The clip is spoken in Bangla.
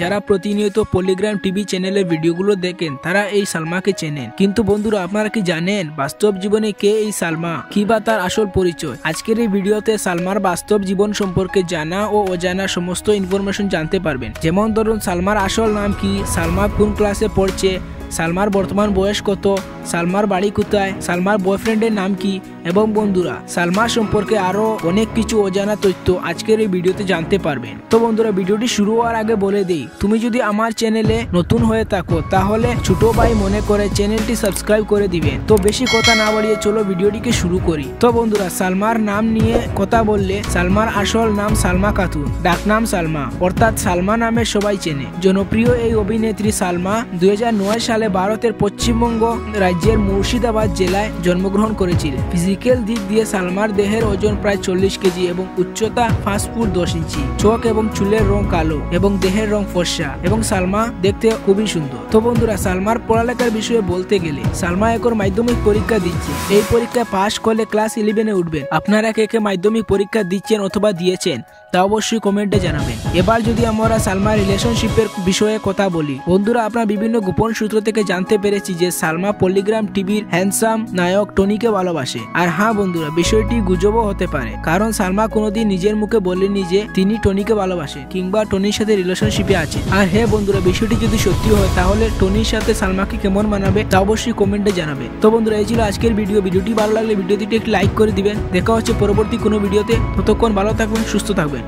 যারা প্রতিনিয়ত পলিগ্রাম টিভি চ্যানেলের ভিডিওগুলো দেখেন তারা এই সালমাকে চেনেন, কিন্তু বন্ধুরা আপনারা কি জানেন বাস্তব জীবনে কে এই সালমা, কি বা তার আসল পরিচয়? আজকের এই ভিডিওতে সালমার বাস্তব জীবন সম্পর্কে জানা ও অজানা সমস্ত ইনফরমেশন জানতে পারবেন। যেমন ধরুন, সালমার আসল নাম কি, সালমা কোন ক্লাসে পড়ছে, সালমার বর্তমান বয়স কত, সালমার বাড়ি কোথায়, সালমার বয়ফ্রেন্ডের নাম কি, এবং বন্ধুরা সালমা সম্পর্কে আরো অনেক কিছু অজানা তথ্য আজকের এই ভিডিওতে জানতে পারবেন। তো বন্ধুরা, ভিডিওটি শুরু হওয়ার আগে বলে দেই, তুমি যদি আমার চ্যানেলে নতুন হয়ে থাকো তাহলে ছোট ভাই মনে করে চ্যানেলটি সাবস্ক্রাইব করে দিবেন। তো বেশি কথা না বাড়িয়ে চলো ভিডিওটিকে শুরু করি। তো বন্ধুরা, সালমার নাম নিয়ে কথা বললে সালমার আসল নাম সালমা খাতুন, ডাকনাম সালমা, অর্থাৎ সালমা নামে সবাই চেনে। জনপ্রিয় এই অভিনেত্রী সালমা 2009 সালে ভারতের পশ্চিমবঙ্গ রাজ্যের মুর্শিদাবাদ জেলায় জন্মগ্রহণ করেছিলেন। ফিজিক্যাল দিক দিয়ে সালমার দেহের ওজন প্রায় 40 কেজি এবং উচ্চতা 5 ফুট 10 ইঞ্চি। চোখ এবং চুলের রং কালো এবং দেহের রং ফর্সা, এবং সালমা দেখতে খুবই সুন্দর। তো বন্ধুরা, সালমার পড়ালেখার বিষয়ে বলতে গেলে সালমা এখন মাধ্যমিক পরীক্ষা দিচ্ছে। এই পরীক্ষায় পাশ করলে ক্লাস 11-এ উঠবেন। আপনারা কে কে মাধ্যমিক পরীক্ষা দিচ্ছেন অথবা দিয়েছেন তা অবশ্যই কমেন্টে জানাবেন। এবার যদি আমরা সালমা রিলেশনশিপের বিষয়ে কথা বলি, বন্ধুরা আপনার বিভিন্ন গোপন সূত্র থেকে জানতে পেরেছি যে সালমা পলিগ্রাম টিভির হ্যান্ডসাম নায়ক টনিকে ভালোবাসে। আর হ্যাঁ বন্ধুরা, বিষয়টি গুজবও হতে পারে, কারণ সালমা কোনোদিন নিজের মুখে বলেনি যে তিনি টনিকে ভালোবাসে কিংবা টনির সাথে রিলেশনশিপে আছে। আর হ্যাঁ বন্ধুরা, বিষয়টি যদি সত্যি হয় তাহলে টনির সাথে সালমাকে কেমন মানাবে তা অবশ্যই কমেন্টে জানাবে। তো বন্ধুরা, এই ছিল আজকের ভিডিওটি ভালো লাগলে ভিডিওটিতে একটি লাইক করে দিবেন। দেখা হচ্ছে পরবর্তী কোনো ভিডিওতে। ততক্ষণ ভালো থাকবেন, সুস্থ থাকবেন।